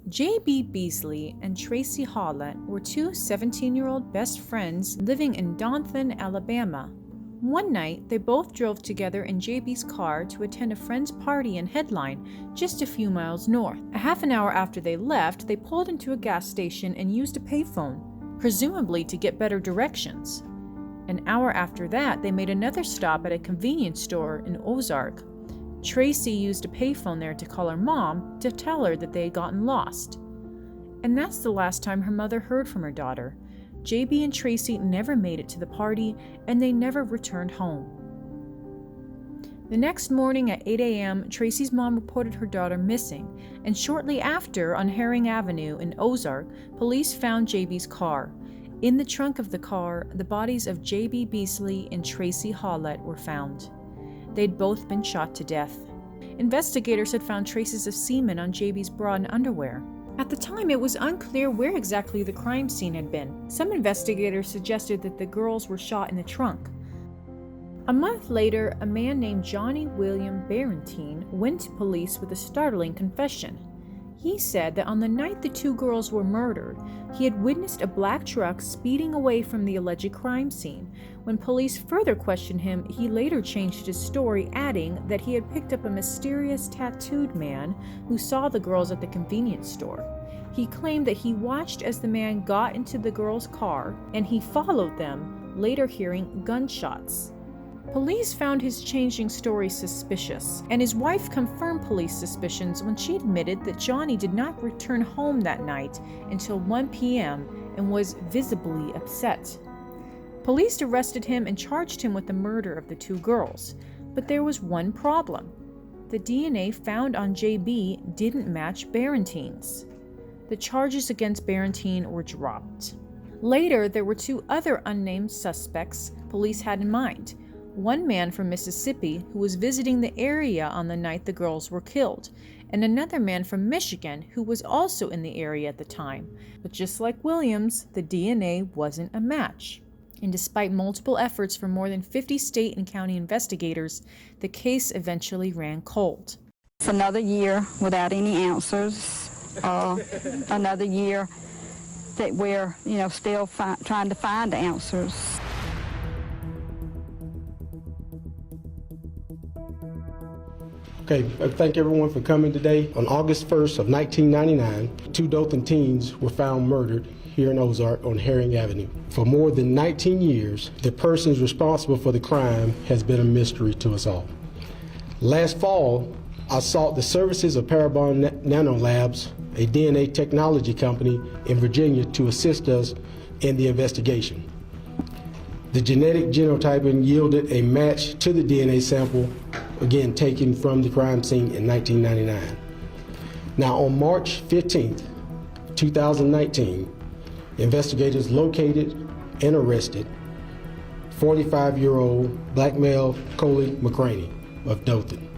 J.b.Beasley and Tracie Hawlett were two 17-year-old best friends living in Dothan, Alabama. One night, they both drove together in J.B.'s car to attend a friend's party in Headline, just a few miles north. A half an hour after they left, they pulled into a gas station and used a payphone, presumably to get better directions. An hour after that, they made another stop at a convenience store in Ozark. Tracie used a payphone there to call her mom to tell her that they had gotten lost. And that's the last time her mother heard from her daughter. J.B. and Tracie never made it to the party, and they never returned home. The next morning at 8 a.m., Tracie's mom reported her daughter missing, and shortly after, on Herring Avenue in Ozark, police found J.B.'s car. In the trunk of the car, the bodies of J.B. Beasley and Tracie Hawlett were found. They'd both been shot to death. Investigators had found traces of semen on J.B.'s bra and underwear. At the time, it was unclear where exactly the crime scene had been. Some investigators suggested that the girls were shot in the trunk. A month later, a man named Johnny William Barentine went to police with a startling confession. He said that on the night the two girls were murdered, he had witnessed a black truck speeding away from the alleged crime scene. When police further questioned him, he later changed his story, adding that he had picked up a mysterious tattooed man who saw the girls at the convenience store. He claimed that he watched as the man got into the girls' car, and he followed them, later hearing gunshots. Police found his changing story suspicious, and his wife confirmed police suspicions when she admitted that Johnny did not return home that night until 1 p.m. and was visibly upset. Police arrested him and charged him with the murder of the two girls, but there was one problem. The DNA found on J.B. didn't match Barentine's. The charges against Barentine were dropped. Later, there were two other unnamed suspects police had in mind. One man from Mississippi who was visiting the area on the night the girls were killed, and another man from Michigan who was also in the area at the time. But just like Williams, the DNA wasn't a match. And despite multiple efforts from more than 50 state and county investigators, the case eventually ran cold. It's another year without any answers. Another year that we're, still trying to find answers. Okay, I thank everyone for coming today. On August 1st of 1999, two Dothan teens were found murdered here in Ozark on Herring Avenue. For more than 19 years, the persons responsible for the crime has been a mystery to us all. Last fall, I sought the services of Parabon Nanolabs, a DNA technology company in Virginia, to assist us in the investigation. The genetic genotyping yielded a match to the DNA sample, again taken from the crime scene in 1999. Now on March 15th, 2019, investigators located and arrested 45-year-old black male Coley McCraney of Dothan.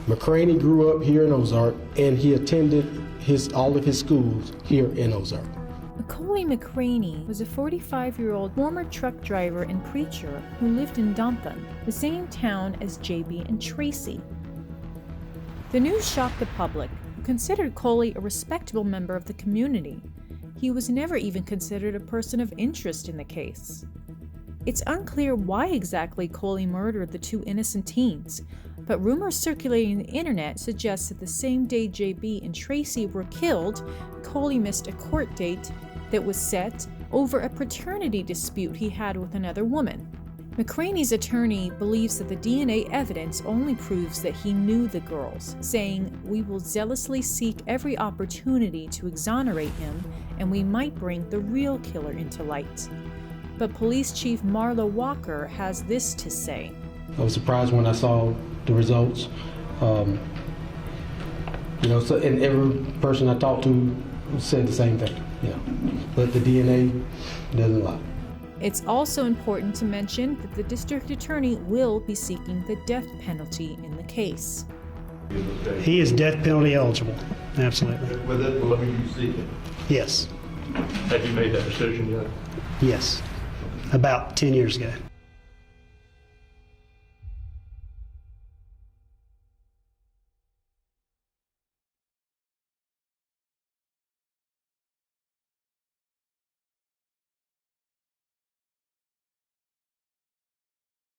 McCraney grew up here in Ozark, and he attended all of his schools here in Ozark. Coley McCraney was a 45-year-old former truck driver and preacher who lived in Dothan, the same town as J.B. and Tracie. The news shocked the public, who considered Coley a respectable member of the community. He was never even considered a person of interest in the case. It's unclear why exactly Coley murdered the two innocent teens, but rumors circulating the internet suggest that the same day J.B. and Tracie were killed, Coley missed a court date that was set over a paternity dispute he had with another woman. McCraney's attorney believes that the DNA evidence only proves that he knew the girls, saying, "We will zealously seek every opportunity to exonerate him, and we might bring the real killer into light." But Police Chief Marlo Walker has this to say. I was surprised when I saw the results. And every person I talked to said the same thing. But the DNA doesn't lie. It's also important to mention that the district attorney will be seeking the death penalty in the case. He is death penalty eligible, absolutely. Was that what you seeking? Yes. Have you made that decision yet? Yes, about 10 years ago.